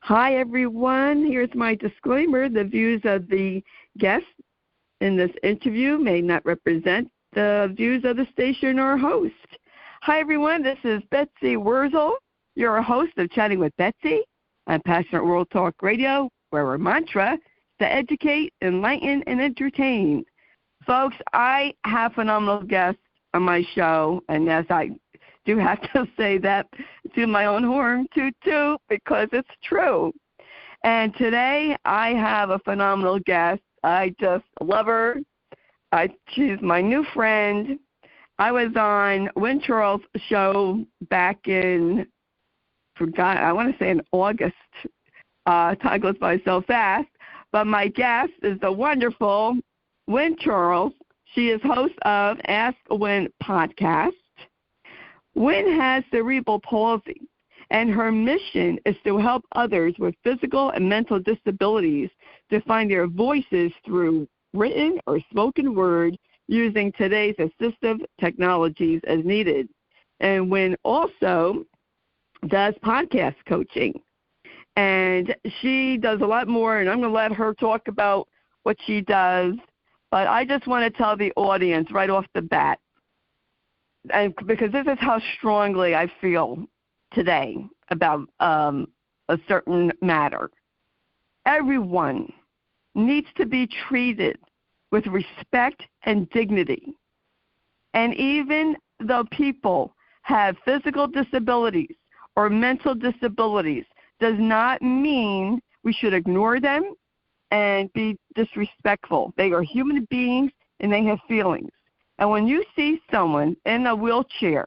Hi, everyone. Here's my disclaimer. The views of the guests in this interview may not represent the views of the station or host. Hi, everyone. This is Betsy Wurzel, your host of Chatting with Betsy on Passionate World Talk Radio, where our mantra is to educate, enlighten, and entertain. Folks, I have phenomenal guests on my show, and yes, I do have to say that to my own horn, toot, because it's true. And today I have a phenomenal guest. I just love her. She's my new friend. I was on Win Charles' show back in, I want to say in August. Time goes by so fast. But my guest is the wonderful Win Charles. She is host of Ask Win podcast. Win has cerebral palsy, and her mission is to help others with physical and mental disabilities to find their voices through written or spoken word using today's assistive technologies as needed. And Win also does podcast coaching. And she does a lot more, and I'm going to let her talk about what she does. But I just want to tell the audience right off the bat, and because this is how strongly I feel today about a certain matter. Everyone needs to be treated with respect and dignity. And even though people have physical disabilities or mental disabilities, does not mean we should ignore them and be disrespectful. They are human beings and they have feelings. And when you see someone in a wheelchair,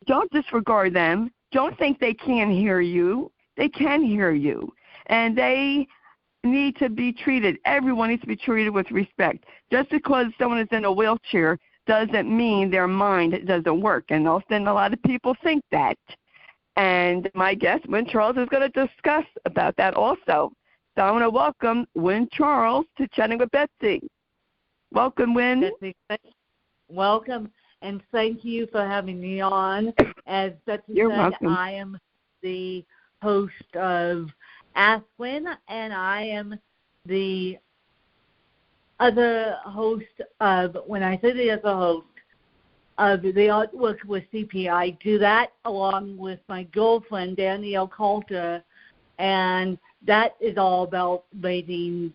don't disregard them. Don't think they can't hear you. They can hear you. And they need to be treated. Everyone needs to be treated with respect. Just because someone is in a wheelchair doesn't mean their mind doesn't work. And often a lot of people think that. And my guest, Win Charles, is going to discuss about that also. So I want to welcome Win Charles to Chatting with Betsy. Welcome, Win. Betsy, welcome, and thank you for having me on. As Betsy You're said, welcome. I am the host of Ask Win, and I am the other host of, when I say the other host, of the Artwork with CP. I do that along with my girlfriend, Danielle Coulter, and that is all about raising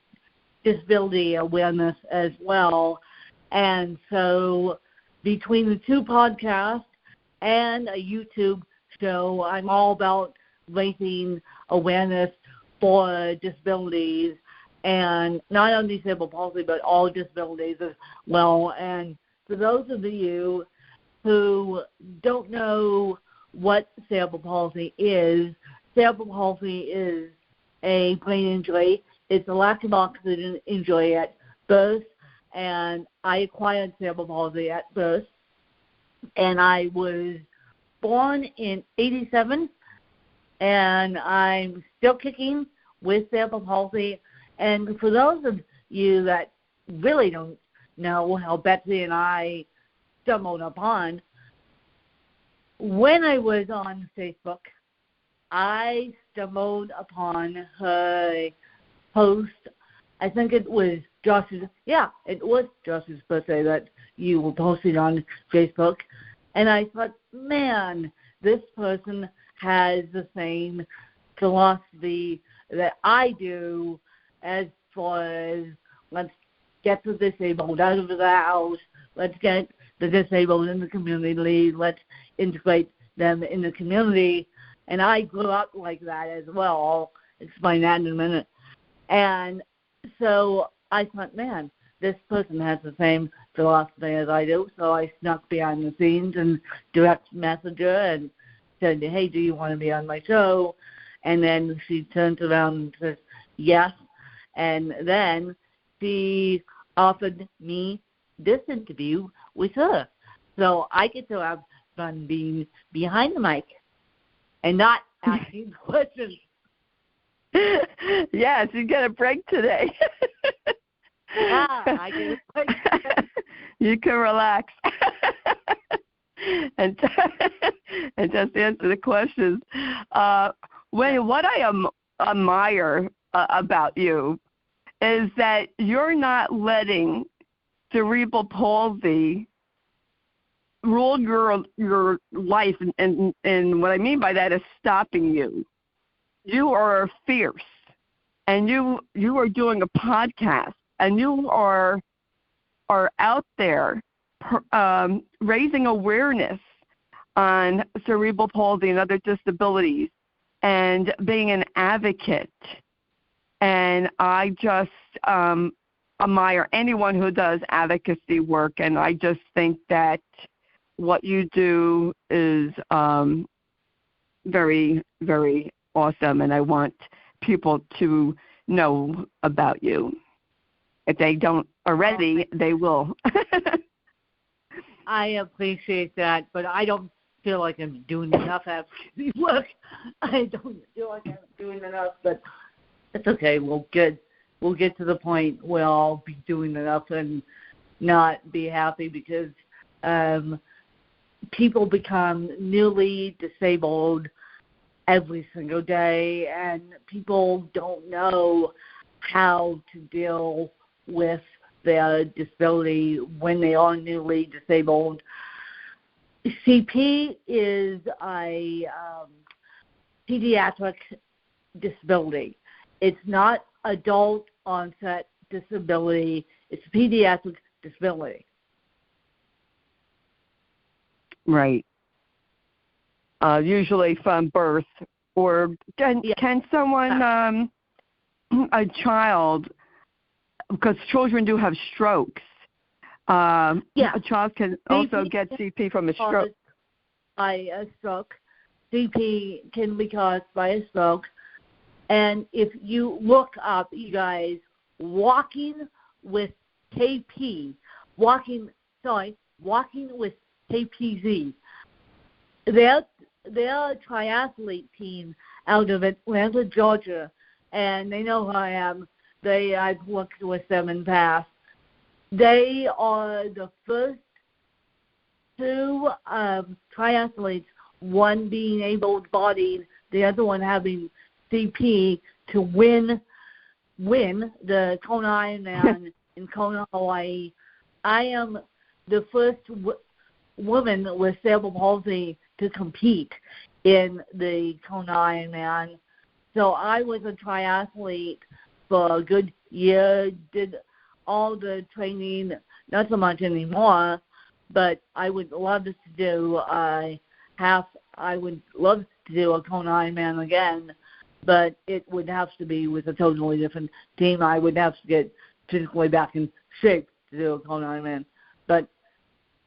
disability awareness as well. And so between the two podcasts and a YouTube show, I'm all about raising awareness for disabilities, and not only cerebral palsy, but all disabilities as well. And for those of you who don't know what cerebral palsy is a brain injury. It's a lack of oxygen injury at birth, and I acquired cerebral palsy at birth, and I was born in 1987, and I'm still kicking with cerebral palsy. And for those of you that really don't know how Betsy and I stumbled upon, when I was on Facebook, I stumbled upon her post. I think it was Josh's birthday that you were posting on Facebook. And I thought, man, this person has the same philosophy that I do as far as let's get the disabled out of the house, let's get the disabled in the community, let's integrate them in the community. And I grew up like that as well. I'll explain that in a minute. And so I thought, man, this person has the same philosophy as I do. So I snuck behind the scenes and direct messaged her and said, hey, do you want to be on my show? And then she turns around and says, yes. And then she offered me this interview with her. So I get to have fun being behind the mic and not asking questions. Yes, you get a break today. Yeah, I get a break today. You can relax and just answer the questions. What I am admire about you is that you're not letting cerebral palsy rule your life, and what I mean by that is stopping you. You are fierce, and you are doing a podcast, and you are out there raising awareness on cerebral palsy and other disabilities, and being an advocate. And I just admire anyone who does advocacy work, and I just think that what you do is very, very awesome, and I want people to know about you. If they don't already, they will. I appreciate that, but I don't feel like I'm doing enough advocacy work. I don't feel like I'm doing enough, but it's okay. We'll get to the point where I'll be doing enough and not be happy, because people become newly disabled every single day, and people don't know how to deal with their disability when they are newly disabled. CP is a pediatric disability. It's not adult onset disability. It's pediatric disability. Right. Usually from birth, or can someone, a child, because children do have strokes. A child can also get CP from a stroke. By a stroke. CP can be caused by a stroke. And if you look up, you guys, walking with KP, walking with KPZ, they're a triathlete team out of Atlanta, Georgia, and they know who I am. I've worked with them in the past. They are the first two triathletes, one being able-bodied, the other one having CP, to win the Kona Ironman in Kona, Hawaii. I am the first woman with cerebral palsy to compete in the Kona Ironman. So I was a triathlete for a good year, did all the training, not so much anymore, but I would love to do I would love to do a Kona Ironman again, but it would have to be with a totally different team. I would have to get physically back in shape to do a Kona Ironman. But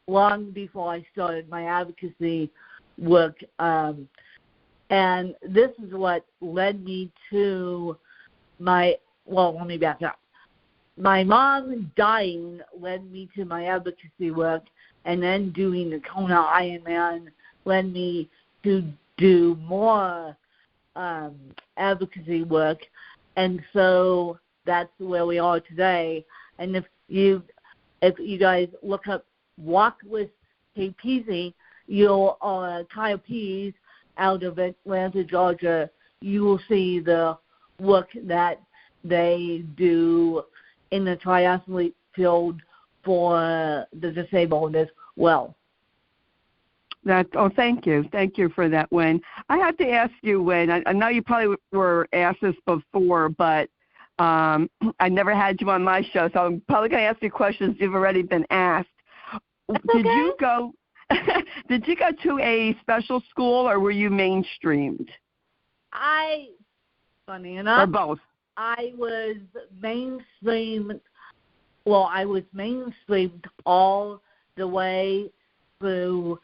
long before I started my advocacy work, and this is what led me to let me back up. My mom dying led me to my advocacy work, and then doing the Kona Ironman led me to do more advocacy work, and so that's where we are today. And if you guys look up Walk with KPZ, Kyle Pease out of Atlanta, Georgia, you will see the work that they do in the triathlete field for the disabled as well. Thank you. Thank you for that, Wynn. I have to ask you, Wynn, I know you probably were asked this before, but I never had you on my show, so I'm probably going to ask you questions you've already been asked. That's okay. Did you go to a special school, or were you mainstreamed? Funny enough, or both? I was mainstreamed. Well, I was mainstreamed all the way through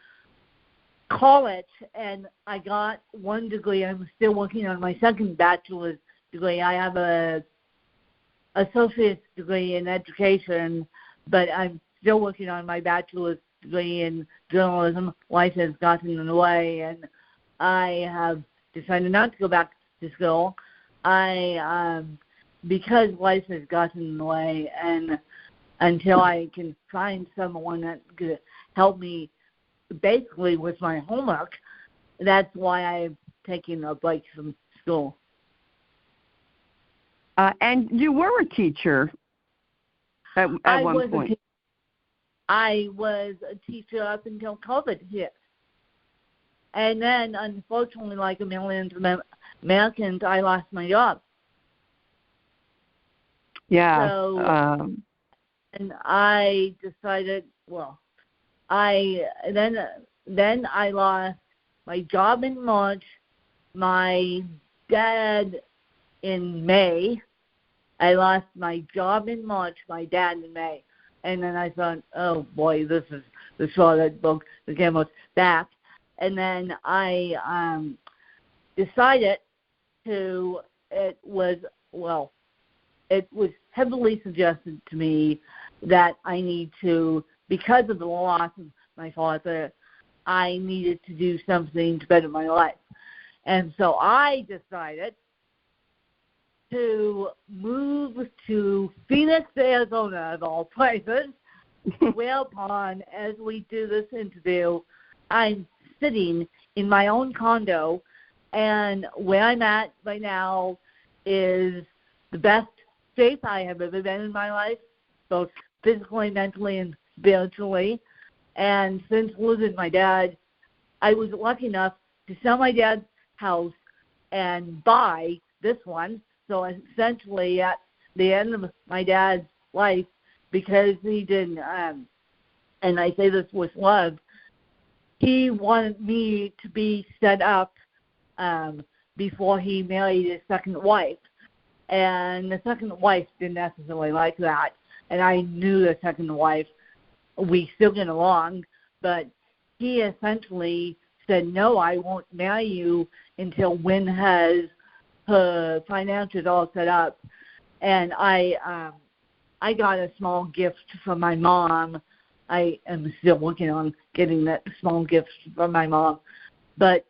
college, and I got one degree. I'm still working on my second bachelor's degree. I have a associate's degree in education, but I'm still working on my bachelor's degree in journalism. Life has gotten in the way, and I have decided not to go back to school. Because life has gotten in the way, and until I can find someone that could help me basically with my homework, that's why I'm taking a break from school. And you were a teacher at one point. I was a teacher up until COVID hit. And then, unfortunately, like a million Americans, I lost my job. Yeah. So, and I decided, then I lost my job in March, my dad in May. I lost my job in March, my dad in May. And then I thought, oh boy, this is the straw that broke the camel's back. And then I decided it was heavily suggested to me that I need to, because of the loss of my father, I needed to do something to better my life. And so I decided to move to Phoenix, Arizona, of all places, whereupon, as we do this interview, I'm sitting in my own condo, and where I'm at right now is the best shape I have ever been in my life, both physically, mentally, and spiritually. And since losing my dad, I was lucky enough to sell my dad's house and buy this one. So essentially, at the end of my dad's life, because he didn't, and I say this with love, he wanted me to be set up before he married his second wife. And the second wife didn't necessarily like that. And I knew the second wife. We still get along, but he essentially said, no, I won't marry you until Wynn has her finances all set up. And I got a small gift from my mom. I am still working on getting that small gift from my mom. But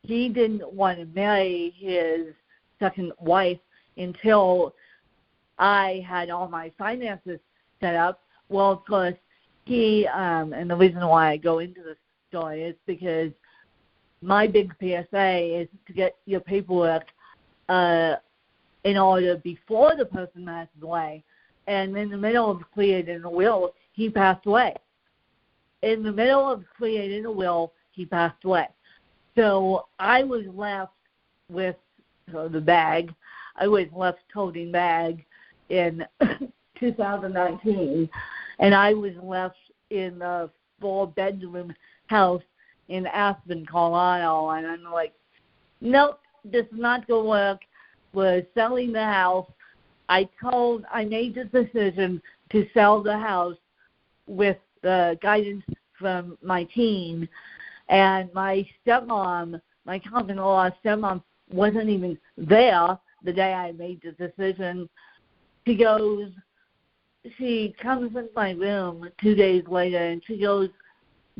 he didn't want to marry his second wife until I had all my finances set up. Well, of course, he, and the reason why I go into this story is because my big PSA is to get your paperwork in order before the person passes away. And in the middle of creating a will, he passed away. In the middle of creating a will, he passed away. So I was left with the bag. I was left toting bag in 2019, and I was left in a 4-bedroom house in Aspen, Colorado, and I'm like, nope, this is not going to work. We're selling the house. I made the decision to sell the house with the guidance from my team, and my stepmom, my common-law stepmom, wasn't even there the day I made the decision. She comes in my room 2 days later, and she goes,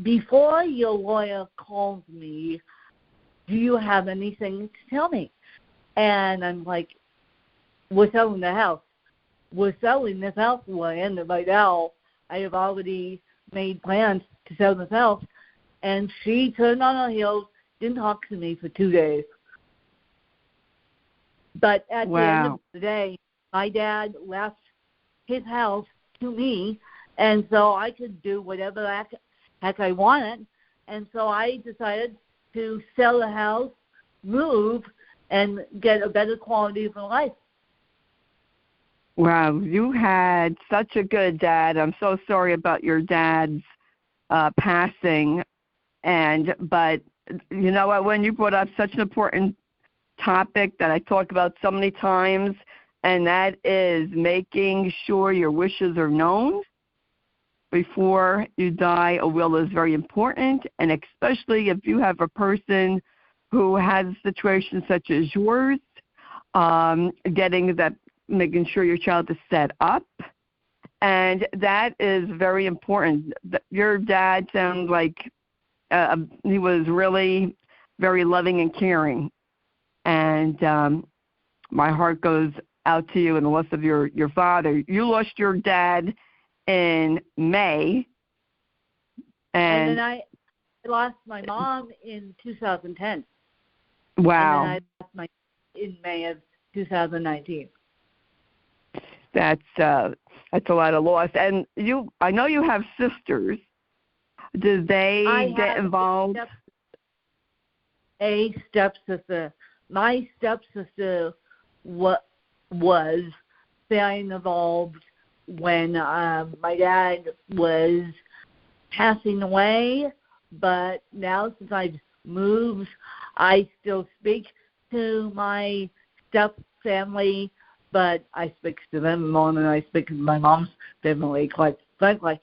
before your lawyer calls me, do you have anything to tell me? And I'm like, we're selling the house. We're selling this house. And by now, I have already made plans to sell this house. And she turned on her heels, didn't talk to me for 2 days. But at the end of the day, my dad left his house to me, and so I could do whatever the heck I wanted. And so I decided to sell the house, move, and get a better quality of life. Wow, you had such a good dad. I'm so sorry about your dad's passing. But you know what, when you brought up such an important topic that I talk about so many times, and that is making sure your wishes are known before you die. A will is very important, and especially if you have a person who has a situation such as yours, making sure your child is set up, and that is very important. Your dad sounds like he was really very loving and caring, and my heart goes out to you in the loss of your father. You lost your dad in May. And then I lost my mom in 2010. Wow. And then I lost my in May of 2019. That's a lot of loss. And I know you have sisters. Do they get involved? A stepsister. My stepsister was very involved when my dad was passing away, but now since I've moved, I still speak to my step family, but I speak to them more than I speak to my mom's family, quite frankly.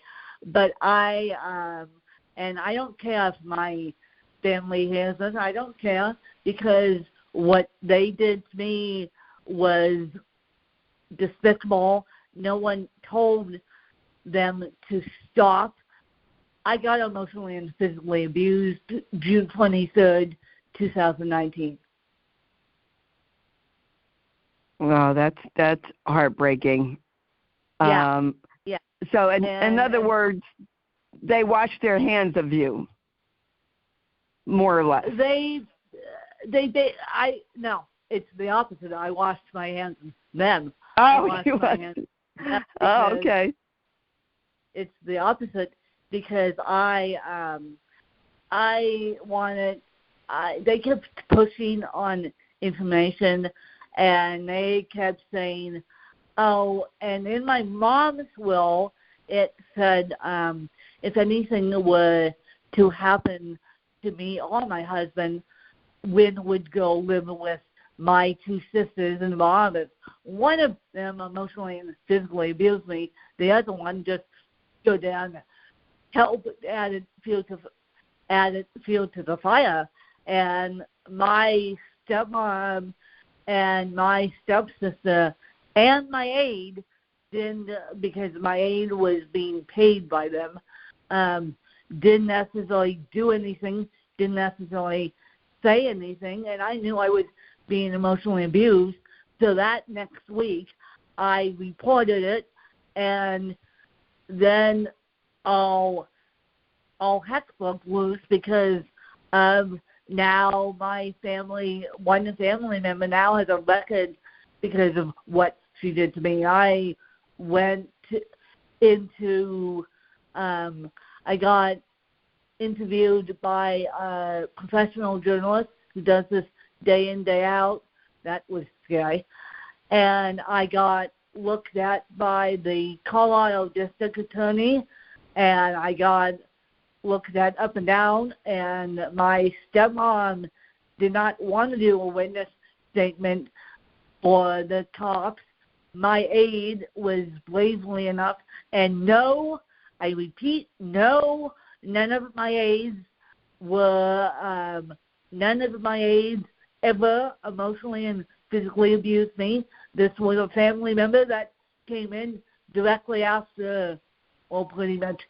But and I don't care if my family hears us. I don't care, because what they did to me was despicable. No one told them to stop. I got emotionally and physically abused June 23rd, 2019. Wow, that's heartbreaking. Yeah. So, in other words, they washed their hands of you, more or less. No, it's the opposite. I washed my hands of them. Oh, okay. It's the opposite, because they kept pushing on information, and they kept saying, oh, and in my mom's will, it said, if anything were to happen to me or my husband, Wynn would go live with my two sisters in the Bahamas. One of them emotionally and physically abused me. The other one just stood down, helped added fuel to the fire. And my stepmom and my stepsister and my aide didn't, because my aide was being paid by them, didn't necessarily do anything, didn't necessarily say anything, and I knew I was being emotionally abused. So that next week, I reported it, and then all heck broke loose, because now my family, one family member now has a record because of what she did to me. I went into, I got interviewed by a professional journalist who does this day in, day out. That was scary. And I got looked at by the Colorado District Attorney, and I got looked at up and down, and my stepmom did not want to do a witness statement for the cops. My aide was blazingly enough, and no, I repeat, no, none of my aides ever emotionally and physically abused me. This was a family member that came in directly after, well, pretty much,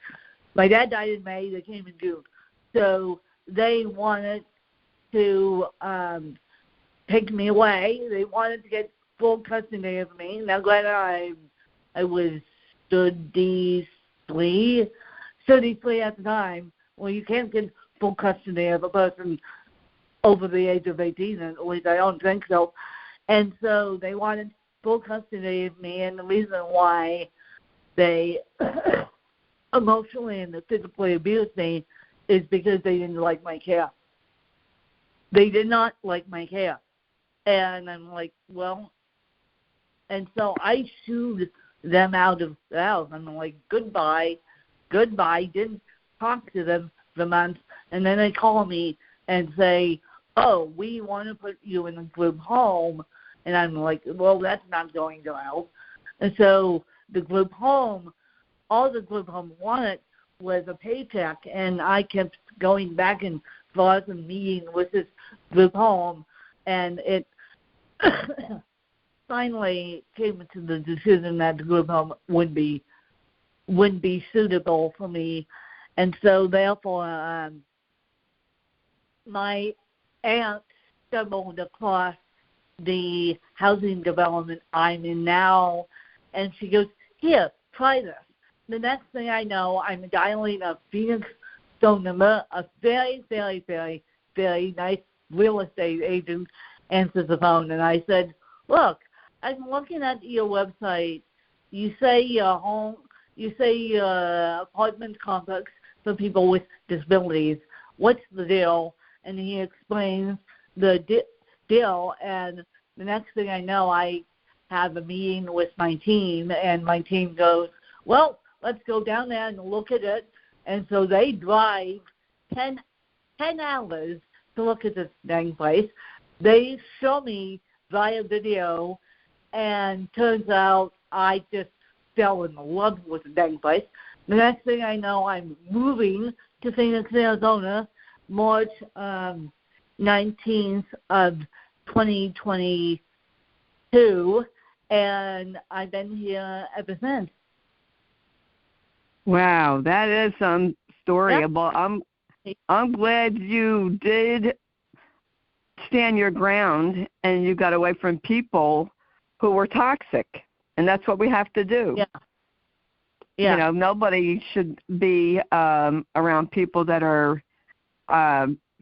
my dad died in May, they came in June. So they wanted to take me away. They wanted to get full custody of me. Now, granted, I was 33 at the time. Well, you can't get full custody of a person over the age of 18, at least I don't think so. And so they wanted full custody of me, and the reason why they emotionally and physically abused me is because they didn't like my care. They did not like my care. And I'm like, well, and so I sued them out of the house. I'm like, goodbye, didn't talk to them for months, and then they call me and say, oh, we want to put you in a group home. And I'm like, well, that's not going to help. And so the group home, all the group home wanted was a paycheck, and I kept going back and forth and meeting with this group home, and it finally came to the decision that the group home wouldn't be suitable for me. And so therefore my aunt stumbled across the housing development I'm in now, and she goes, here, try this. The next thing I know, I'm dialing a Phoenix phone number. A very, very, very, very nice real estate agent answers the phone, and I said, look, I'm looking at your website, you say apartment complex for people with disabilities. What's the deal? And he explains the deal, and the next thing I know, I have a meeting with my team, and my team goes, well, let's go down there and look at it. And so they drive 10 hours to look at this dang place. They show me via video, and turns out I just fell in love with the dang place. The next thing I know, I'm moving to Phoenix, Arizona, March 19th of 2022, and I've been here ever since. Wow, that is some story. Yep. Well, I'm glad you did stand your ground and you got away from people who were toxic, and that's what we have to do. Yeah. Yeah. You know, nobody should be around people that are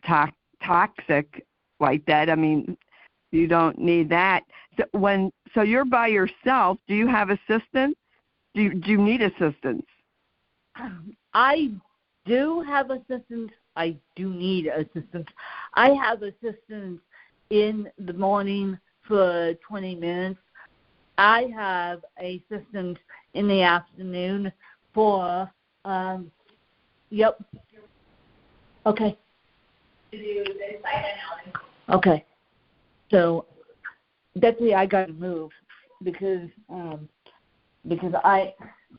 toxic like that. I mean, you don't need that. So you're by yourself. Do you have assistance? Do you need assistance? I do have assistance. I do need assistance. I have assistance in the morning for 20 minutes. I have assistance in the afternoon for, yep. Okay. Okay. So, Betsy, I got to move because I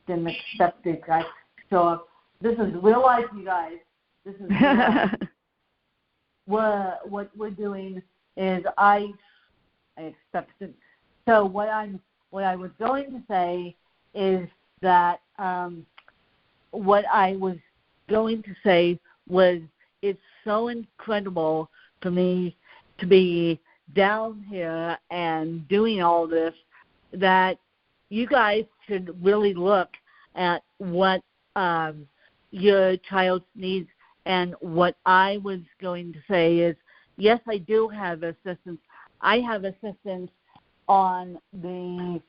didn't expect this guy to show up. This is real life, you guys. This is real life. What we're doing is I expected. So what I was going to say is that what I was going to say was it's so incredible for me to be down here and doing all this that you guys should really look at what your child's needs. And what I was going to say is, yes, I do have assistance. I have assistance on the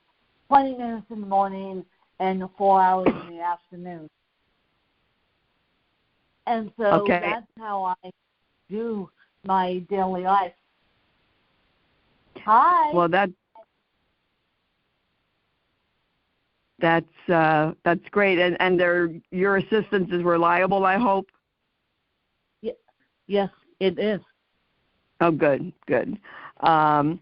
20 minutes in the morning and 4 hours in the afternoon. And so that's how I do my daily life. Hi. Well, that's great. And your assistance is reliable, I hope? Yes, it is. Oh, good. And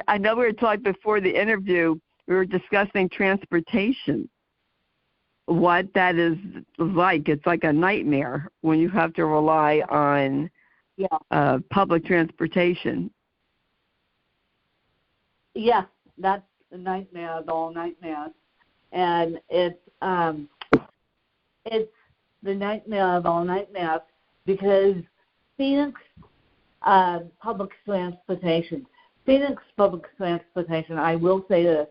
I know we were talking before the interview, we were discussing transportation, what that is like. It's like a nightmare when you have to rely on public transportation. Yes, that's the nightmare of all nightmares. And it's the nightmare of all nightmares because Phoenix public transportation, I will say this,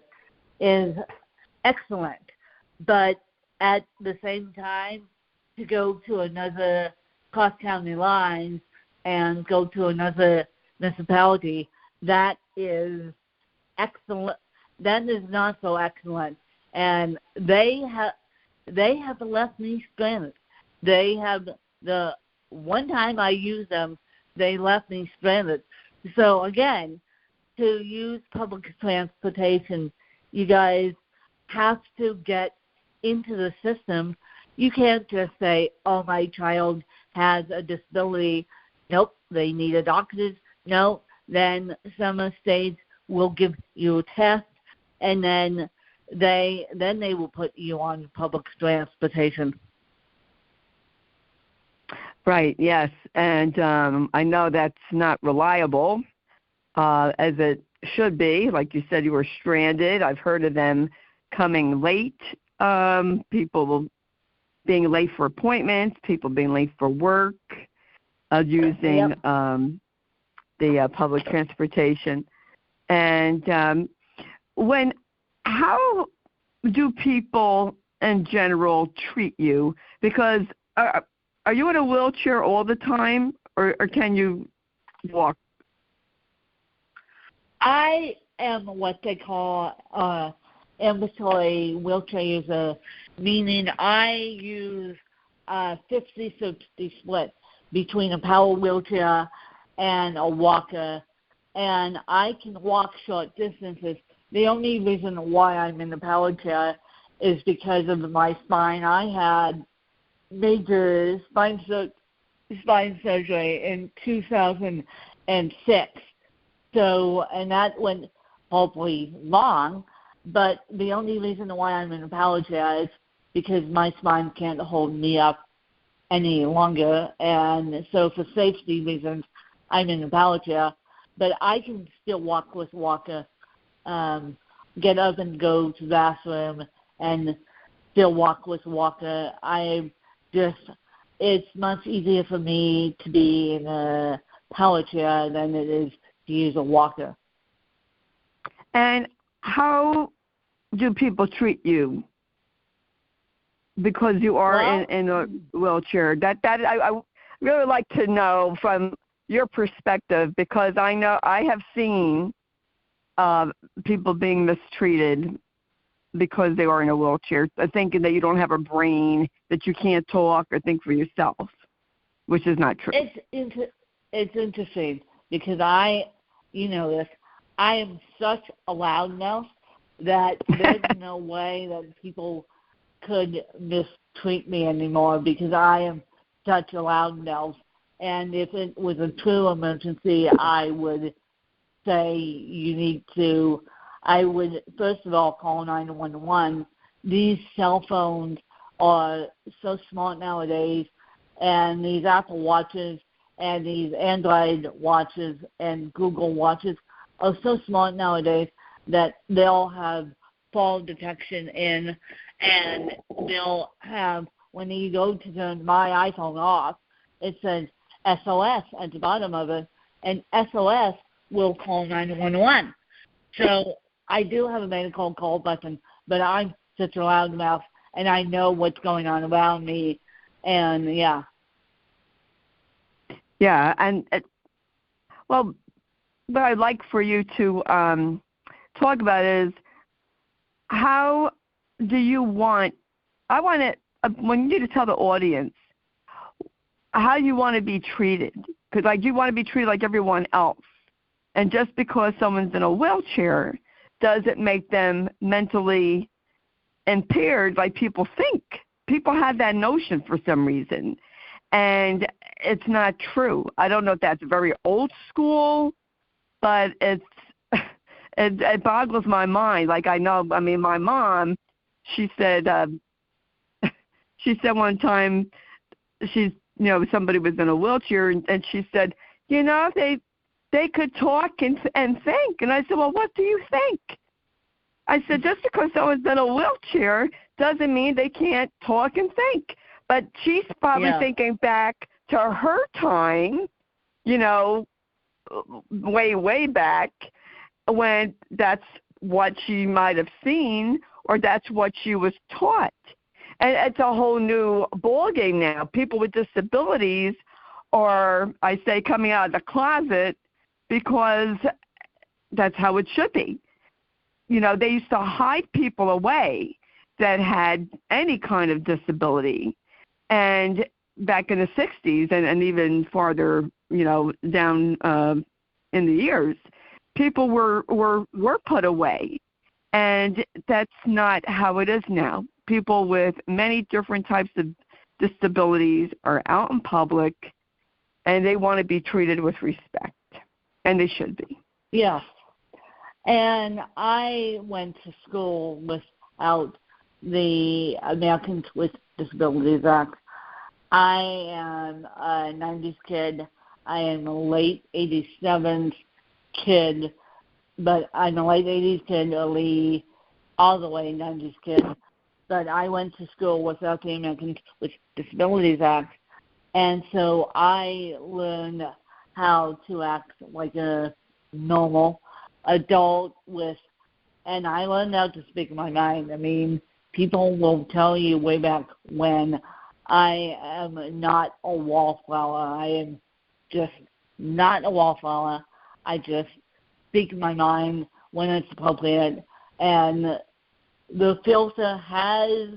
is excellent. But at the same time, to go to another cross-county line and go to another municipality, that is excellent. That is not so excellent. And they have left me stranded. They have the one time I used them, they left me stranded. So again, to use public transportation, you guys have to get into the system. You can't just say, oh, my child has a disability. Nope, they need a doctor's. No, then some states will give you a test, and then they will put you on public transportation. Right, yes. And I know that's not reliable as it should be. Like you said, you were stranded. I've heard of them coming late, people being late for appointments, people being late for work, using the public transportation. And how do people in general treat you? Because are you in a wheelchair all the time, or can you walk? I am what they call ambulatory wheelchair user, meaning I use 50-50 split between a power wheelchair and a walker, and I can walk short distances. The only reason why I'm in the power chair is because of my spine. I had major spine surgery in 2006. So, and that went hopefully long, but the only reason why I'm in a power chair is because my spine can't hold me up any longer. And so for safety reasons, I'm in a power chair, but I can still walk with walker, get up and go to the bathroom and still walk with walker. It's much easier for me to be in a power chair than it is to use a walker. And how do people treat you? Because you are in a wheelchair. That I really like to know from your perspective, because I know I have seen people being mistreated because they are in a wheelchair, thinking that you don't have a brain, that you can't talk or think for yourself, which is not true. It's interesting because I am such a loudmouth that there's no way that people could mistreat me anymore because I am such a loudmouth. And if it was a true emergency, I would say I would first of all call 911. These cell phones are so smart nowadays, and these Apple Watches and these Android watches and Google watches are so smart nowadays that they'll have fall detection in, and they'll have, when you go to turn my iPhone off, it says SOS at the bottom of it, and SOS will call 911. So I do have a medical call button, but I'm such a loudmouth, and I know what's going on around me, and yeah. Yeah, and what I'd like for you to talk about is how do you want, I want you to tell the audience how you want to be treated, because you want to be treated like everyone else. And just because someone's in a wheelchair doesn't make them mentally impaired like people think. People have that notion for some reason, and it's not true. I don't know if that's very old school, but it boggles my mind. Like my mom, she said one time somebody was in a wheelchair, and she said, they could talk and think. And I said, well, what do you think? I said, just because someone's in a wheelchair doesn't mean they can't talk and think. But she's probably thinking back to her time, way, way back, when that's what she might have seen or that's what she was taught. And it's a whole new ballgame now. People with disabilities are, I say, coming out of the closet because that's how it should be. They used to hide people away that had any kind of disability. And back in the 60s and even farther, down in the years, people were put away. And that's not how it is now. People with many different types of disabilities are out in public, and they want to be treated with respect, and they should be. Yes. And I went to school without the Americans with Disabilities Act. I am a 90s kid. I am a late 87s kid, but I'm a late 80s kid, all the way 90s kid. But I went to school without the Americans with Disabilities Act, and so I learned how to act like a normal adult and I learned how to speak my mind. I mean, people will tell you way back when I am not a wallflower. I am just not a wallflower. I just speak my mind when it's appropriate, and the filter has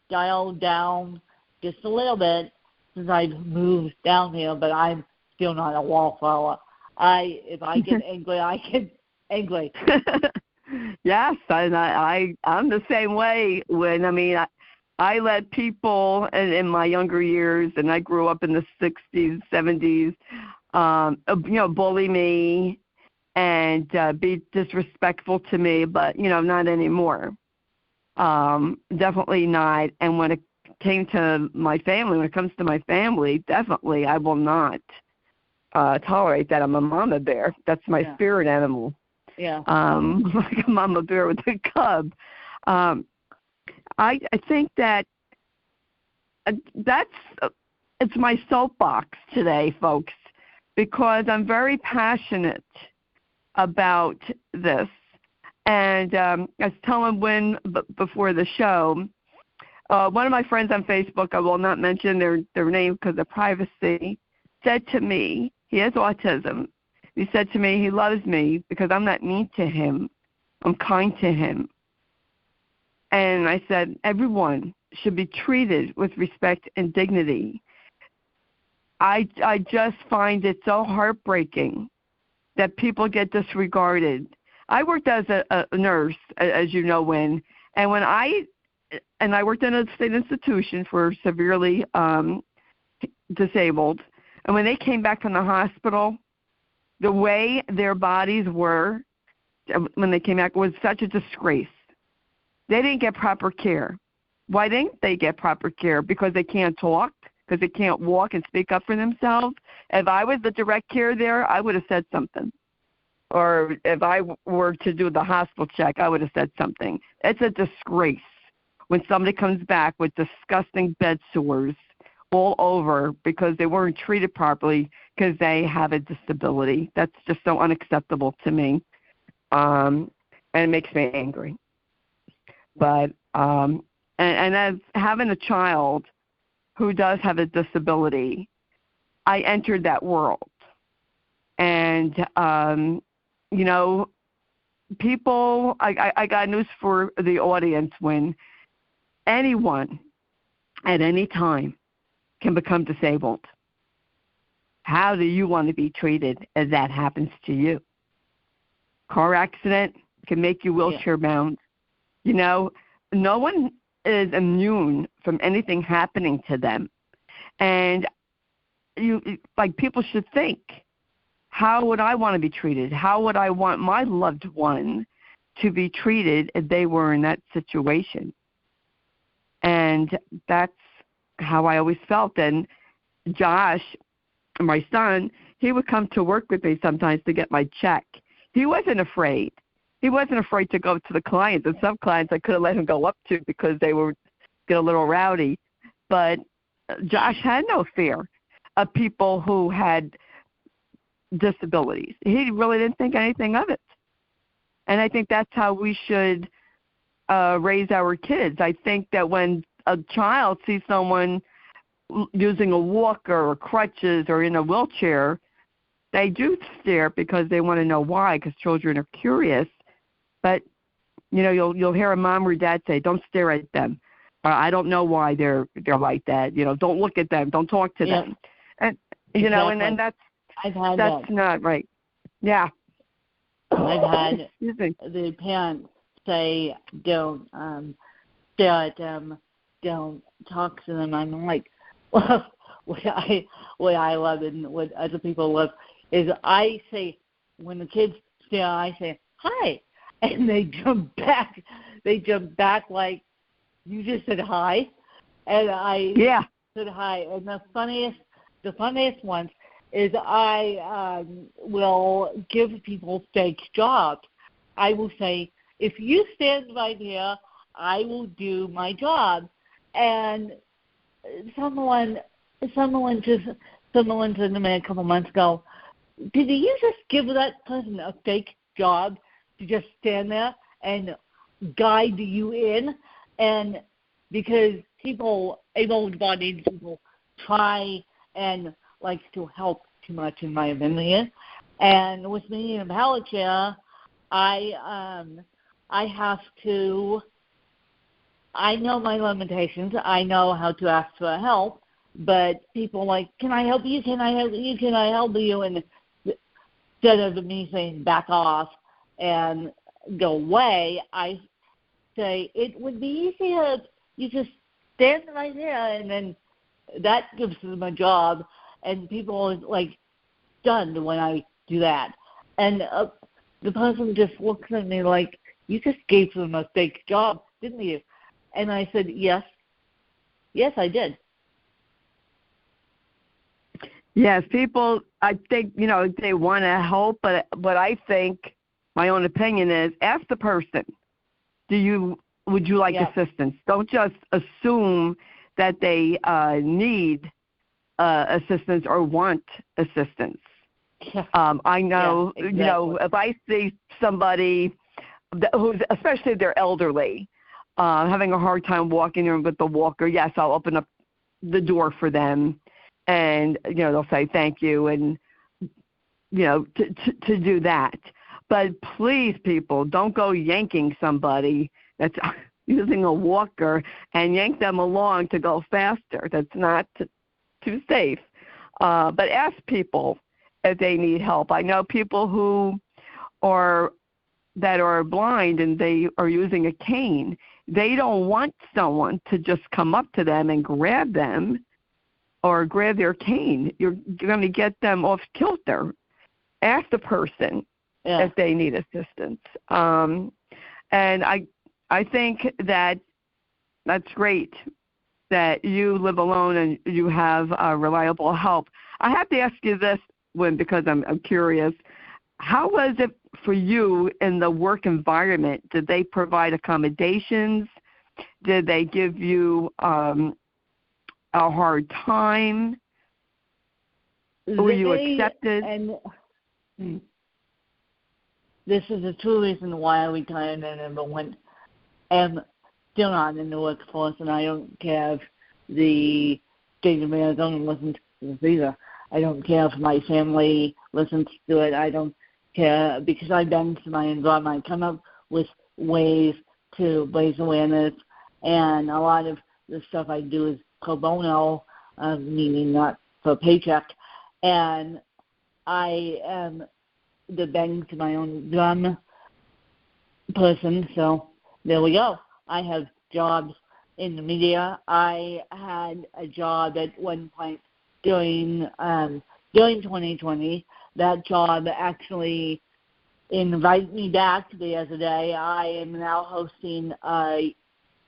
dialed down just a little bit since I've moved down here, but I'm still not a wallflower. If I get angry, I get angry. Yes, and I'm the same way. I let people in my younger years, and I grew up in the 60s, 70s, bully me and be disrespectful to me, but, not anymore. Definitely not. And when it comes to my family, definitely I will not tolerate that. I'm a mama bear. That's my spirit animal. Yeah. Like a mama bear with a cub. I think that it's my soapbox today, folks, because I'm very passionate about this. And I was telling Wynn before the show, one of my friends on Facebook, I will not mention their name because of privacy, said to me, he has autism. He said to me he loves me because I'm not mean to him. I'm kind to him. And I said, everyone should be treated with respect and dignity. I just find it so heartbreaking that people get disregarded. I worked as a nurse, as you know, Wynn, and I worked in a state institution for severely disabled. And when they came back from the hospital, the way their bodies were when they came back was such a disgrace. They didn't get proper care. Why didn't they get proper care? Because they can't talk, because they can't walk and speak up for themselves. If I was the direct care there, I would have said something. Or if I were to do the hospital check, I would have said something. It's a disgrace when somebody comes back with disgusting bed sores all over because they weren't treated properly because they have a disability. That's just so unacceptable to me, and it makes me angry. But and as having a child who does have a disability, I entered that world, and people. I got news for the audience: when anyone at any time can become disabled, how do you want to be treated if that happens to you? Car accident can make you wheelchair bound. No one is immune from anything happening to them. And people should think, how would I want to be treated? How would I want my loved one to be treated if they were in that situation? And that's how I always felt. And Josh, my son, he would come to work with me sometimes to get my check. He wasn't afraid. He wasn't afraid to go to the clients. And some clients I could have let him go up to because they would get a little rowdy. But Josh had no fear of people who had disabilities. He really didn't think anything of it. And I think that's how we should raise our kids. I think that when a child sees someone using a walker or crutches or in a wheelchair, they do stare because they want to know why, because children are curious. But, you'll hear a mom or dad say, don't stare at them. I don't know why they're like that. Don't look at them. Don't talk to them. And, exactly. and that's that. Not right. Yeah. I've had the parents say, don't stare at them, don't talk to them. I'm like, well, what I love and what other people love is I say, when the kids stare, I say, hi. And they jump back. They jump back like, you just said hi. And I said hi. And the funniest ones is I will give people fake jobs. I will say, if you stand right here, I will do my job. And someone said to me a couple months ago, did you just give that person a fake job to just stand there and guide you in? And because people, able-bodied people, try and like to help too much, in my opinion. And with me in a pallet chair, I have to I know my limitations. I know how to ask for help, but people are like, can I help you? Can I help you? Can I help you? And instead of me saying back off and go away, I say it would be easier if you just stand right there, and then that gives them a job, and people are like stunned when I do that. And the person just looks at me like, you just gave them a fake job, didn't you? And I said, yes, I did. Yes, people, I think, they want to help, but what I think, my own opinion is, ask the person, would you like assistance? Don't just assume that they need assistance or want assistance. I know, exactly. if I see somebody who's, especially if they're elderly, having a hard time walking in with the walker, yes, I'll open up the door for them, and they'll say thank you, and to do that. But please, people, don't go yanking somebody that's using a walker and yank them along to go faster. That's not too safe. But ask people if they need help. I know people that are blind and they are using a cane. They don't want someone to just come up to them and grab them or grab their cane. You're going to get them off kilter. Ask the person if they need assistance. And I think that's great that you live alone and you have reliable help. I have to ask you this, Wynn, because I'm curious. How was it for you in the work environment? Did they provide accommodations? Did they give you a hard time? Were you accepted? And this is the true reason why I retired and am still not in the workforce, and I don't care if the state of Arizona listens to this either. I don't care if my family listens to it. I don't care, because I've been to my environment. I come up with ways to raise awareness, and a lot of the stuff I do is pro bono, meaning not for a paycheck, and I am the bang to my own drum person, so there we go. I have jobs in the media. I had a job at one point during 2020. That job actually invited me back the other day. I am now hosting a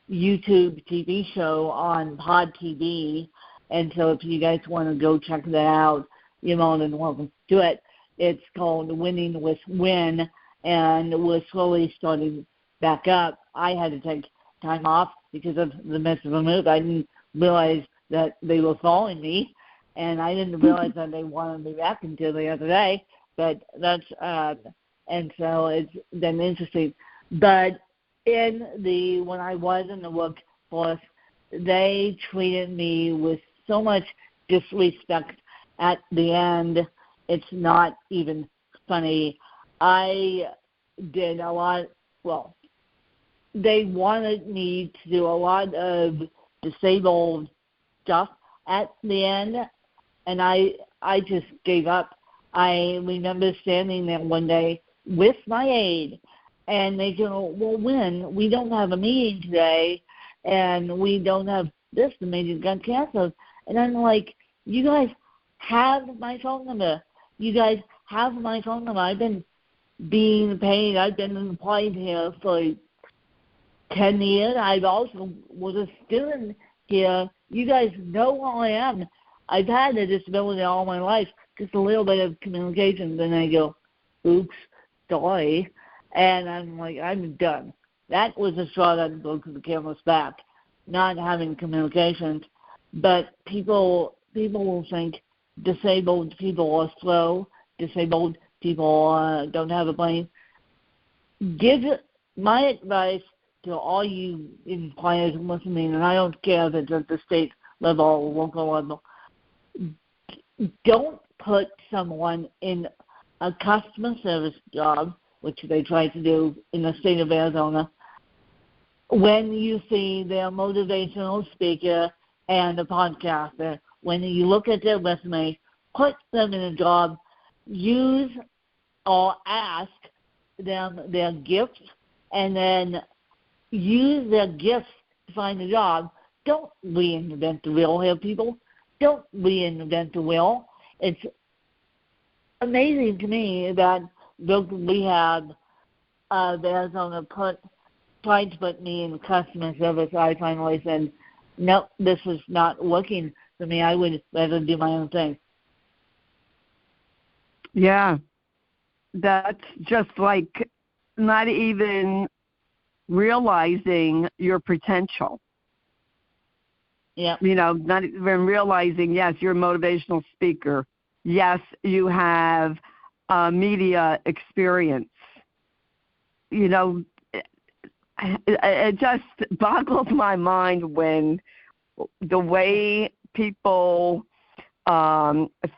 YouTube TV show on Pod TV, and so if you guys want to go check that out, you're more than welcome to do it. It's called Winning with Win, and we're slowly starting back up. I had to take time off because of the mess of a move. I didn't realize that they were following me, and I didn't realize that they wanted me back until the other day. But that's and so it's been interesting. But when I was in the workforce, they treated me with so much disrespect at the end. It's not even funny. I did a lot. Well, they wanted me to do a lot of disabled stuff at the end, and I just gave up. I remember standing there one day with my aide, and they go, well, Wynn, we don't have a meeting today, and we don't have this, the meeting got canceled. And I'm like, you guys have my phone number. You guys have my phone number. I've been being paid. I've been employed here for 10 years. I've also was a student here. You guys know who I am. I've had a disability all my life, just a little bit of communication. Then I go, oops, sorry. And I'm like, I'm done. That was a straw that broke the camel's back, not having communications. But people will think disabled people are slow, disabled people don't have a brain. Give my advice to all you employers listening, and I don't care if it's at the state level or local level, don't put someone in a customer service job, which they try to do in the state of Arizona, when you see their motivational speaker and a podcaster, when you look at their resume, put them in a job, use or ask them their gifts, and then use their gifts to find a job. Don't reinvent the wheel here, people. Don't reinvent the wheel. It's amazing to me that we have Arizona tried to put me in customer service. I finally said, nope, this is not working for me. I would rather do my own thing. Yeah, that's just like not even realizing your potential. Yeah. You know, not even realizing, yes, you're a motivational speaker. Yes, you have media experience. You know, it just boggles my mind when the way people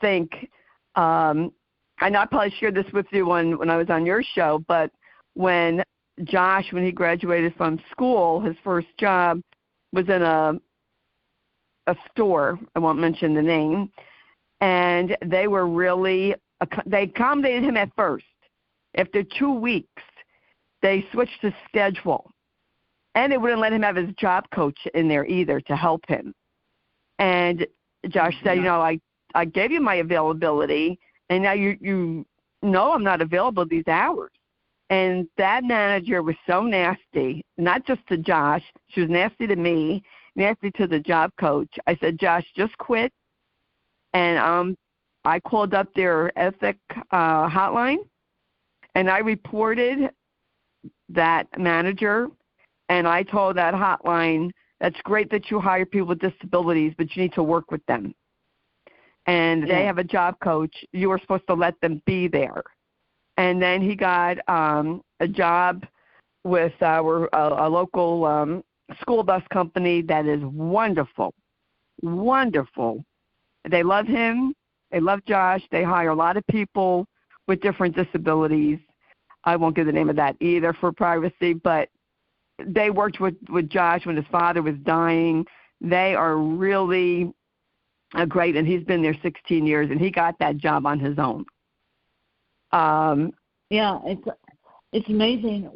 think. And I probably shared this with you when I was on your show, but when Josh, when he graduated from school, his first job was in a store. I won't mention the name. And they were really, they accommodated him at first. After 2 weeks, they switched his schedule. And they wouldn't let him have his job coach in there either to help him. And Josh said, you know, I gave you my availability, and now you know I'm not available these hours. And that manager was so nasty, not just to Josh. She was nasty to me, nasty to the job coach. I said, Josh, just quit. And I called up their ethic hotline, and I reported that manager, and I told that hotline, that's great that you hire people with disabilities, but you need to work with them. And they have a job coach. You were supposed to let them be there. And then he got a job with a local school bus company that is wonderful, wonderful. They love him. They love Josh. They hire a lot of people with different disabilities. I won't give the name of that either for privacy, but they worked with Josh when his father was dying. They are really great, and he's been there 16 years, and he got that job on his own. Yeah, it's amazing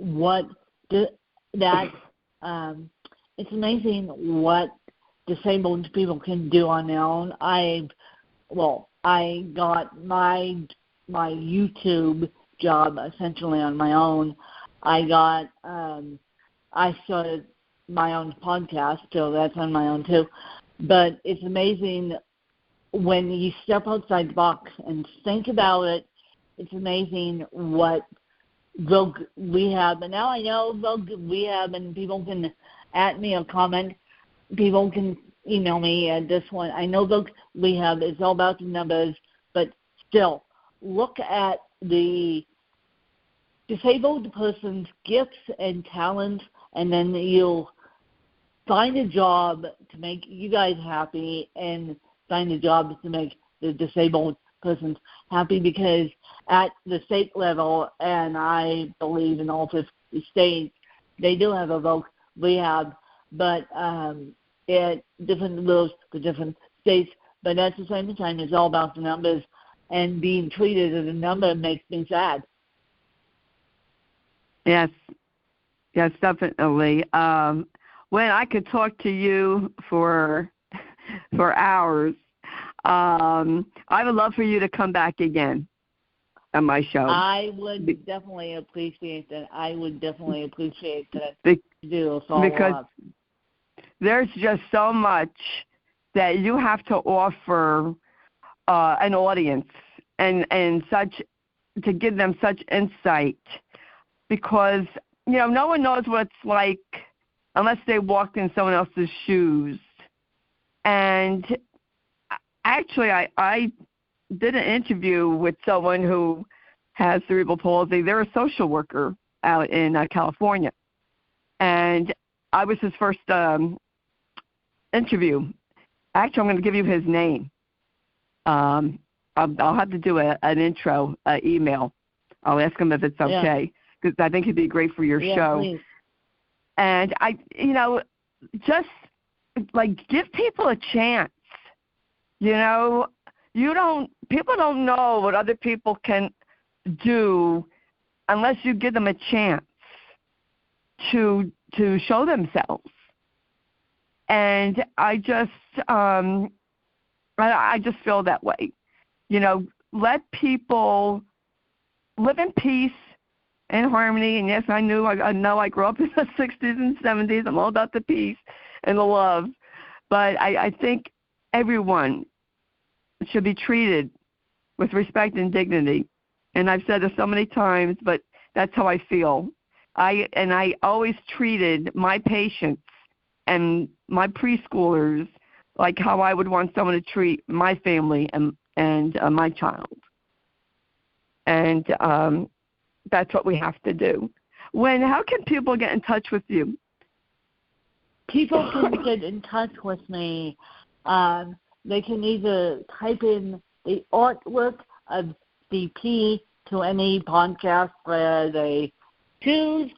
it's amazing what disabled people can do on their own. I got my YouTube job essentially on my own. I started my own podcast, so that's on my own too. But it's amazing when you step outside the box and think about it. It's amazing what Vogue Rehab, and now I know Vogue Rehab, and people can at me or comment. People can email me at this one. I know Vogue Rehab is all about the numbers, but still, look at the disabled person's gifts and talents, and then you'll find a job to make you guys happy and find a job to make the disabled persons happy, because at the state level, and I believe in all 50 states, they do have a Vogue Rehab, but at different rules for different states. But at the same time, it's all about the numbers, and being treated as a number makes me sad. Yes, definitely. When I could talk to you for hours, I would love for you to come back again on my show. I would definitely appreciate that. Because there's just so much that you have to offer an audience and such, to give them such insight, because no one knows what it's like unless they walked in someone else's shoes. And actually, I did an interview with someone who has cerebral palsy. They're a social worker out in California, and I was his first interview. Actually, I'm going to give you his name. I'll have to do an intro email. I'll ask him if it's okay, because I think he'd be great for your show. Please. And just like give people a chance. People don't know what other people can do unless you give them a chance to show themselves. And I just feel that way. Let people live in peace and harmony. And yes, I know I grew up in the 60s and 70s. I'm all about the peace and the love. But I think everyone should be treated with respect and dignity. And I've said this so many times, but that's how I feel. I always treated my patients and my preschoolers like how I would want someone to treat my family and my child. And that's what we have to do. How can people get in touch with you? People can get in touch with me. They can either type in the artwork of DP to any podcast where they choose,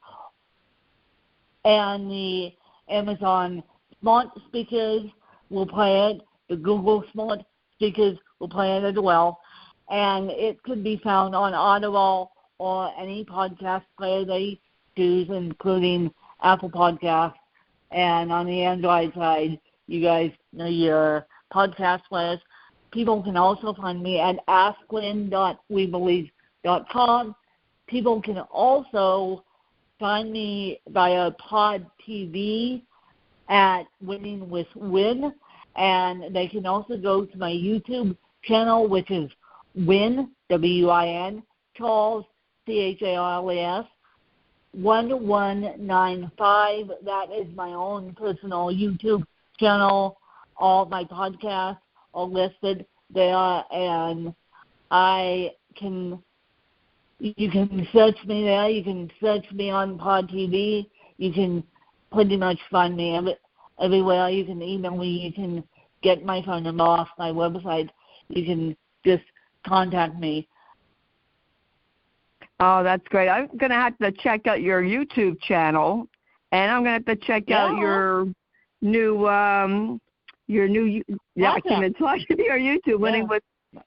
and the Amazon Smart Speakers will play it. The Google Smart Speakers will play it as well. And it could be found on Audible or any podcast player they choose, including Apple Podcasts. And on the Android side, you guys know your podcast players. People can also find me at asklyn.webelieve.com. People can also find me via Pod TV at Winning with Win, and they can also go to my YouTube channel, which is Win, W-I-N, Charles, C-H-A-R-L-E-S, 1195. That is my own personal YouTube channel. All my podcasts are listed there, and you can search me there. You can search me on Pod TV. You can pretty much find me everywhere. You can email me. You can get my phone number off my website. You can just contact me. Oh, that's great. I'm going to have to check out your YouTube channel, and I'm going to have to check out your new I can't even talk to your YouTube,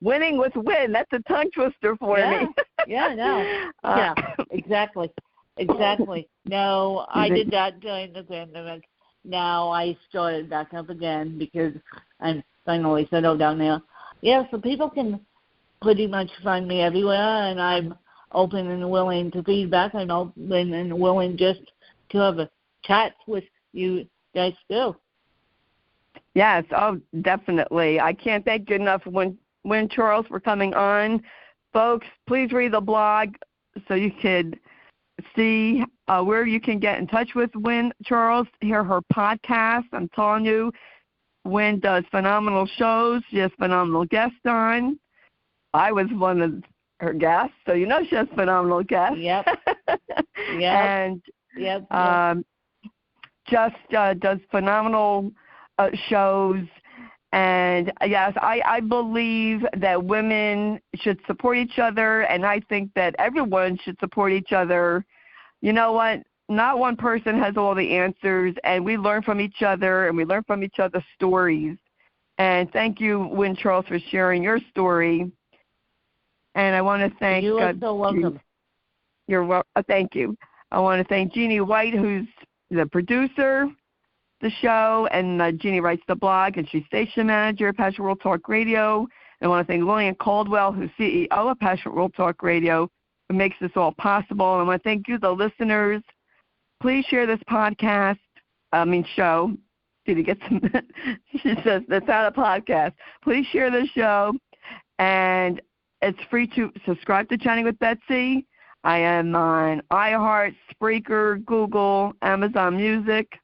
Winning with Win. That's a tongue twister for me. Exactly. No, I did that during the pandemic. Now I started back up again because I'm finally settled down there. Yeah, so people can pretty much find me everywhere, and I'm open and willing to feedback. I'm open and willing just to have a chat with you guys too. Yes, definitely. I can't thank you enough Win Charles for coming on. Folks, please read the blog so you could see where you can get in touch with Win Charles, hear her podcast. I'm telling you, Win does phenomenal shows. She has phenomenal guests on. I was one of her guests, so you know she has phenomenal guests. Yep. And just does phenomenal shows. And yes, I believe that women should support each other, and I think that everyone should support each other. You know what? Not one person has all the answers, and we learn from each other, and we learn from each other's stories. And thank you, Win Charles, for sharing your story. And I want to thank you. Are so welcome. You're welcome. Thank you. I want to thank Jeannie White, who's the producer of the show, and Jeannie writes the blog, and she's station manager at Passion World Talk Radio. And I want to thank Lillian Caldwell, who's CEO of Passion World Talk Radio, who makes this all possible. And I want to thank you, the listeners. Please share this show. She says that's not a podcast. Please share this show, and it's free to subscribe to Chatting with Betsy. I am on iHeart, Spreaker, Google, Amazon Music.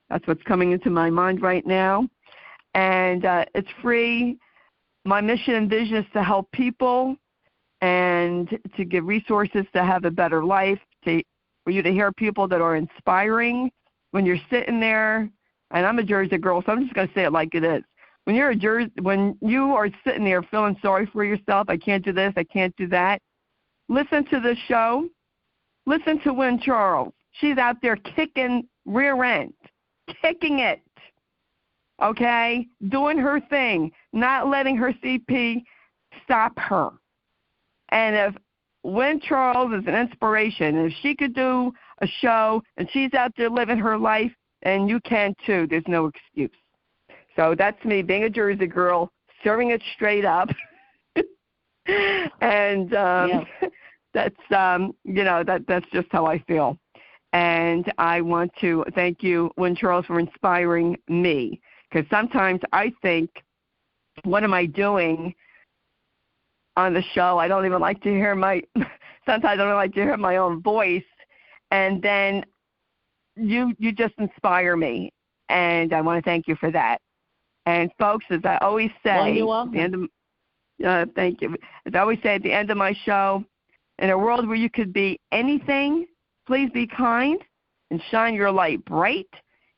That's what's coming into my mind right now. And it's free. My mission and vision is to help people and to give resources to have a better life, for you to hear people that are inspiring when you're sitting there. And I'm a Jersey girl, so I'm just going to say it like it is. When you are sitting there feeling sorry for yourself, I can't do this, I can't do that, listen to this show. Listen to Win Charles. She's out there kicking rear end, kicking it, okay, doing her thing, not letting her CP stop her. And if Wynn Charles is an inspiration, if she could do a show and she's out there living her life, and you can too, there's no excuse. So that's me being a Jersey girl, serving it straight up. And that's that's just how I feel. And I want to thank you, Wynn Charles, for inspiring me, because sometimes I think, what am I doing on the show? I don't even like to hear sometimes I don't like to hear my own voice. And then you just inspire me, and I want to thank you for that. And folks, as I always say, well, you're welcome. At the end of, thank you. As I always say at the end of my show, in a world where you could be anything, please be kind and shine your light bright,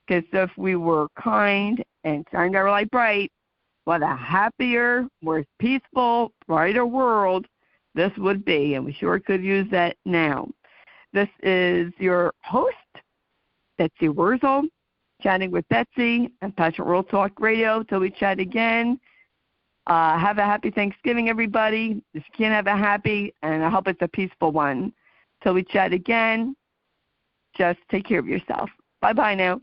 because if we were kind and shined our light bright, what a happier, more peaceful, brighter world this would be, and we sure could use that now. This is your host, Betsy Wurzel, chatting with Betsy and Passionate World Talk Radio. Till we chat again, have a happy Thanksgiving, everybody. If you can't have a happy, and I hope it's a peaceful one. Till we chat again, just take care of yourself. Bye-bye now.